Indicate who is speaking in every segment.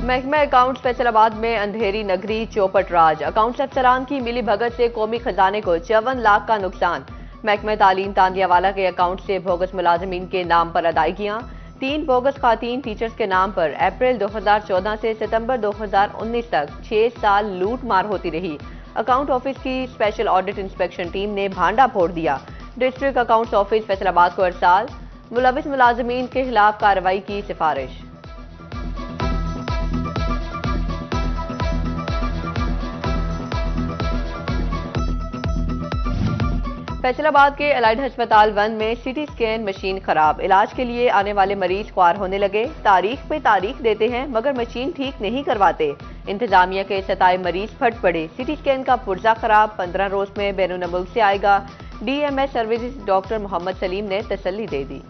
Speaker 1: महकमा अकाउंट्स फैसलाबाद में अंधेरी नगरी चौपट राज। अकाउंट्स अफसरान की मिली भगत से कौमी खजाने को 54 लाख का नुकसान। महकमा तालीम तांदियावाला के अकाउंट से बोगस मुलाजमीन के नाम पर अदायगियां। 3 बोगस खातीन टीचर्स के नाम पर अप्रैल 2014 से सितंबर 2019 तक 6 साल लूट मार होती रही। अकाउंट ऑफिस की स्पेशल ऑडिट इंस्पेक्शन टीम ने भांडा फोड़ दिया। डिस्ट्रिक्ट अकाउंट्स ऑफिस फैसलाबाद को अरसाल। मुलविस मुलाजमीन के खिलाफ कार्रवाई की सिफारिश। फैसलाबाद के अलाइड अस्पताल 1 में सीटी स्कैन मशीन खराब। इलाज के लिए आने वाले मरीज ख्वार होने लगे। तारीख पे तारीख देते हैं मगर मशीन ठीक नहीं करवाते। इंतजामिया के सताए मरीज फट पड़े। सीटी स्कैन का पुर्जा खराब, 15 रोज में बैरून मुल्क से आएगा। DMS services doctor Mohammad Salim ने तसल्ली दे दी।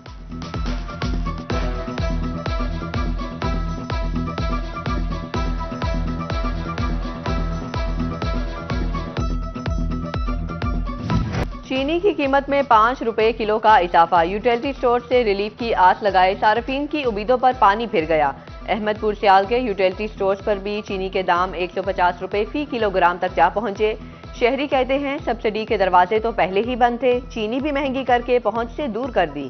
Speaker 1: चीनी की कीमत में 5 रुपए किलो का इजाफा। यूटिलिटी स्टोर से रिलीफ की आस लगाए सार्फिन की उम्मीदों पर पानी फिर गया। अहमदपुर सियाल के यूटिलिटी स्टोर्स पर भी चीनी के दाम 150 रुपए फी किलोग्राम तक जा पहुंचे। शहरी कहते हैं सब्सिडी के दरवाजे तो पहले ही बंद थे, चीनी भी महंगी करके पहुंच से दूर कर दी।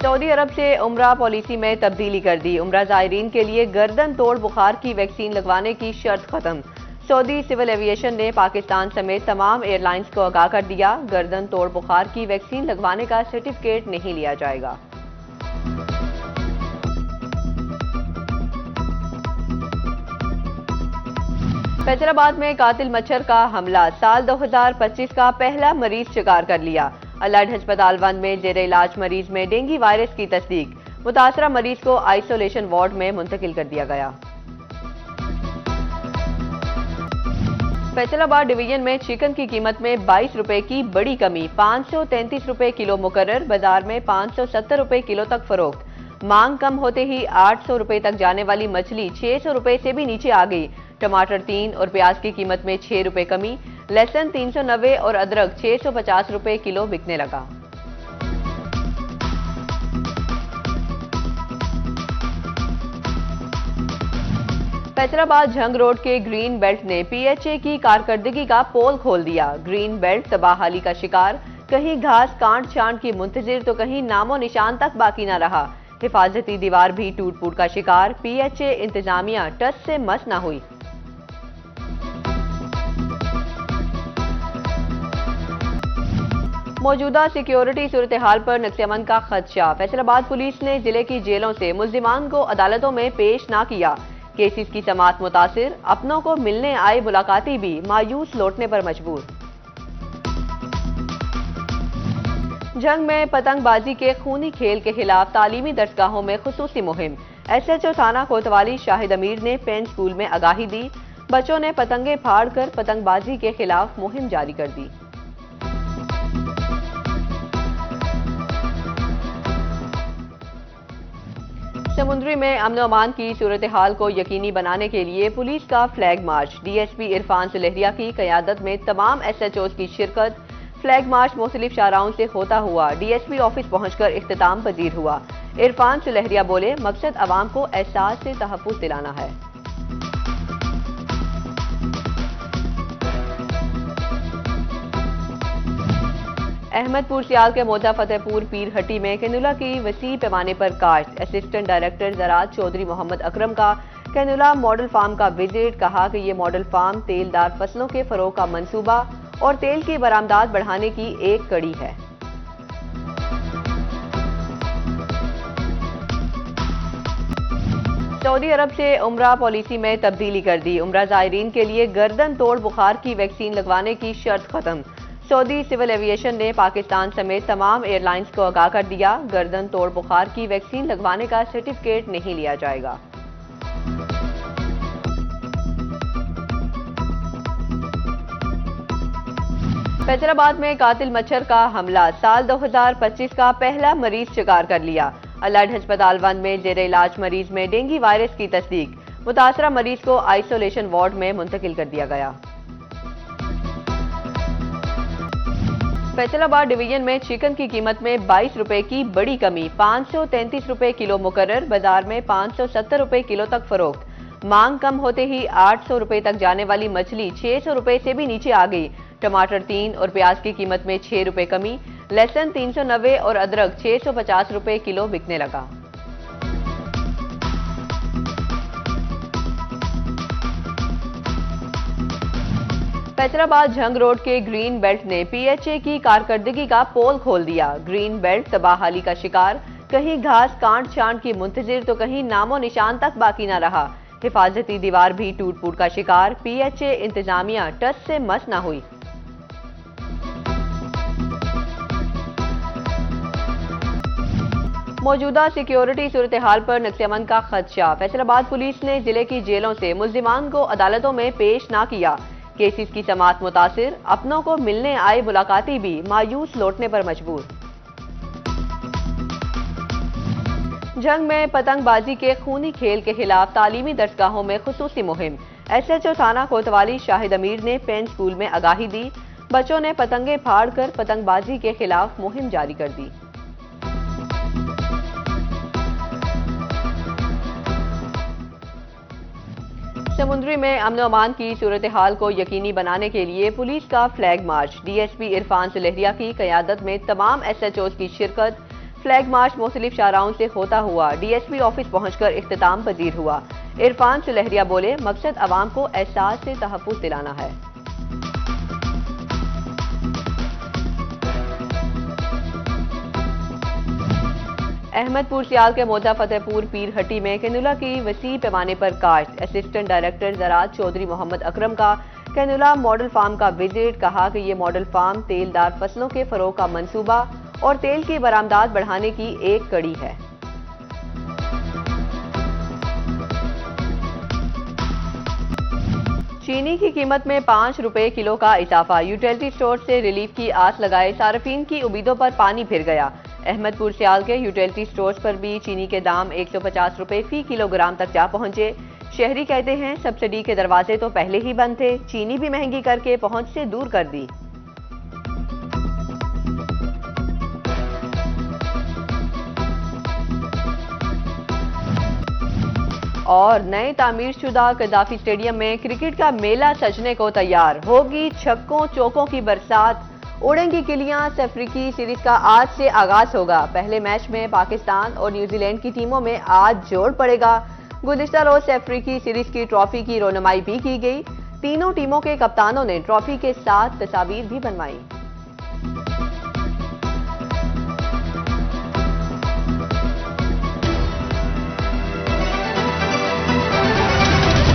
Speaker 1: सऊदी अरब से उम्रा पॉलिसी में तब्दीली कर दी। उम्रा ज़ायरीन के लिए गर्दन तोड़ बुखार की वैक्सीन लगवाने की शर्त खत्म। सऊदी सिविल एविएशन ने पाकिस्तान समेत तमाम एयरलाइंस को आगाह कर दिया, गर्दन तोड़ बुखार की वैक्सीन लगवाने का सर्टिफिकेट नहीं लिया जाएगा। फैसलाबाद में कातिल मच्छर का हमला। साल 2025 का पहला मरीज शिकार कर लिया। अलाइड अस्पताल 1 में जेरे इलाज मरीज में डेंगू वायरस की तस्दीक। मुतासरा मरीज को आइसोलेशन वार्ड में मुंतकिल कर दिया गया। फैसलाबाद डिवीजन में चिकन की कीमत में 22 रुपए की बड़ी कमी। 533 रुपए किलो मुकर्रर, बाजार में 570 रुपए किलो तक फरोख्त। मांग कम होते ही 800 रुपए तक जाने वाली मछली 600 रुपए से भी नीचे आ गई। टमाटर 3 और प्याज की कीमत में 6 रुपए कमी। लहसुन 390 और अदरक 650 रुपए किलो बिकने लगा। फैसलाबाद झंग रोड के ग्रीन बेल्ट ने पीएचए की कारकर्दगी का पोल खोल दिया। ग्रीन बेल्ट तबाहाली का शिकार, कहीं घास कांट छांट की मुंतजिर तो कहीं नामो निशान तक बाकी न रहा। हिफाजती दीवार भी टूट फूट का शिकार। पीएचए इंतजामिया टच से मस न हुई। मौजूदा सिक्योरिटी सूरत हाल पर नक्शेमंद का खदशा। फैसलाबाद पुलिस ने जिले की जेलों से मुल्जिमान को अदालतों में पेश न किया। केसेस की समाअत मुतासिर, अपनों को मिलने आए मुलाकाती भी मायूस लौटने पर मजबूर। जंग में पतंगबाजी के खूनी खेल के खिलाफ तालीमी दरसगाहों में खुसूसी मुहिम। एसएचओ थाना कोतवाली शाहिद अमीर ने पेन स्कूल में आगाही दी। बच्चों ने पतंगे फाड़ कर पतंगबाजी के खिलाफ मुहिम जारी कर दी। समुद्री में अमन अमान की सूरत हाल को यकीनी बनाने के लिए पुलिस का flag march. DSP Irfan Sulehria की क़यादत में तमाम एसएचओज की शिरकत। फ्लैग मार्च मुख्तलिफ शाहराहों से होता हुआ डीएसपी ऑफिस पहुंचकर इख्तिताम पजीर हुआ। इरफान सुलहरिया बोले, मकसद अवाम को एहसास से तहफ़्फ़ुज़ दिलाना है। अहमदपुर सियाल के मोदा फतेहपुर पीर हट्टी में कैनुला की वसी पैमाने पर काश्त। असिस्टेंट डायरेक्टर ज़राअत चौधरी मोहम्मद अकरम का कैनुला मॉडल फार्म का विजिट। कहा कि ये मॉडल फार्म तेलदार फसलों के फरोग का मंसूबा और तेल की बरामदात बढ़ाने की एक कड़ी है। सऊदी अरब से उम्रा पॉलिसी में तब्दीली कर दी। उम्रा ज़ायरीन के लिए गर्दन तोड़ बुखार की वैक्सीन लगवाने की शर्त खत्म। सऊदी सिविल एविएशन ने पाकिस्तान समेत तमाम एयरलाइंस को आगाह कर दिया, गर्दन तोड़ बुखार की वैक्सीन लगवाने का सर्टिफिकेट नहीं लिया जाएगा। फैसलाबाद में कातिल मच्छर का हमला। साल 2025 का पहला मरीज शिकार कर लिया। अलाइड अस्पताल 1 में जेरे इलाज मरीज में डेंगू वायरस की तस्दीक। मुतासरा मरीज को आइसोलेशन वार्ड में मुंतकिल कर दिया गया। फैसलाबाद डिवीजन में चिकन की कीमत में 22 रुपए की बड़ी कमी, 533 रुपए किलो मुकर्रर, बाजार में 570 रुपए किलो तक फरोख्त। मांग कम होते ही 800 रुपए तक जाने वाली मछली 600 रुपए से भी नीचे आ गई। टमाटर 3 और प्याज की कीमत में 6 रुपए कमी, लहसुन 390 और अदरक 650 रुपए किलो बिकने लगा। फैसलाबाद झंग रोड के ग्रीन बेल्ट ने पीएचए की कारकर्दगी का पोल खोल दिया। ग्रीन बेल्ट तबाहाली का शिकार, कहीं घास कांट छांट की मुंतजिर तो कहीं नामो निशान तक बाकी न रहा। हिफाजती दीवार भी टूट फूट का शिकार, पीएचए इंतजामिया टस से मस न हुई। मौजूदा सिक्योरिटी सूरत हाल पर नक्श अमन का खदशा, फैसलाबाद पुलिस ने जिले की जेलों से मुल्जिमान को अदालतों में पेश न किया। केसेस की समाअत मुतासिर, अपनों को मिलने आए मुलाकाती भी मायूस लौटने पर मजबूर। जंग में पतंगबाजी के खूनी खेल के खिलाफ तालीमी दरसगाहों में खुसूसी मुहिम, एसएचओ थाना कोतवाली शाहिद अमीर ने पेन स्कूल में आगाही दी। बच्चों ने पतंगे फाड़कर पतंगबाजी के खिलाफ मुहिम जारी कर दी। समुद्री में अमन अमान की सूरत हाल को यकीनी बनाने के लिए पुलिस का फ्लैग मार्च, डीएसपी इरफान सुलेहरिया की क़यादत में तमाम एसएचओज की शिरकत। फ्लैग मार्च मुख्तलिफ शाहराहों से होता हुआ डीएसपी ऑफिस पहुंचकर इख्तिताम पजीर हुआ। इरफान सुलेहरिया बोले, मकसद अवाम को एहसास से तहफ़्फ़ुज़ दिलाना है। अहमदपुर सियाल के मोदा फतेहपुर पीर हट्टी में कैनुला की वसी पैमाने पर काश्त, असिस्टेंट डायरेक्टर ज़राअत चौधरी मोहम्मद अकरम का कैनुला मॉडल फार्म का विजिट। कहा कि ये मॉडल फार्म तेलदार फसलों के फरोग का मंसूबा और तेल की बरामदात बढ़ाने की एक कड़ी है। चीनी की कीमत में 5 रुपए किलो का इजाफा, यूटिलिटी स्टोर से रिलीफ की आस लगाए सार्फिन की उम्मीदों पर पानी फिर गया। अहमदपुर सियाल के यूटिलिटी स्टोर्स पर भी चीनी के दाम 150 रुपए फी किलोग्राम तक जा पहुंचे। शहरी कहते हैं सब्सिडी के दरवाजे तो पहले ही बंद थे, चीनी भी महंगी करके पहुंच से दूर कर दी। और नए तामीरशुदा कदाफी स्टेडियम में क्रिकेट का मेला सजने को तैयार, होगी छक्कों चौकों की बरसात, उड़ेंगी किलियां। अफ्रीकी सीरीज का आज से आगाज होगा। पहले मैच में पाकिस्तान और न्यूजीलैंड की टीमों में आज जोड़ पड़ेगा। गुज़िश्ता रोज अफ्रीकी सीरीज की ट्रॉफी की रोनुमाई भी की गई। तीनों टीमों के कप्तानों ने ट्रॉफी के साथ तस्वीर भी बनवाई।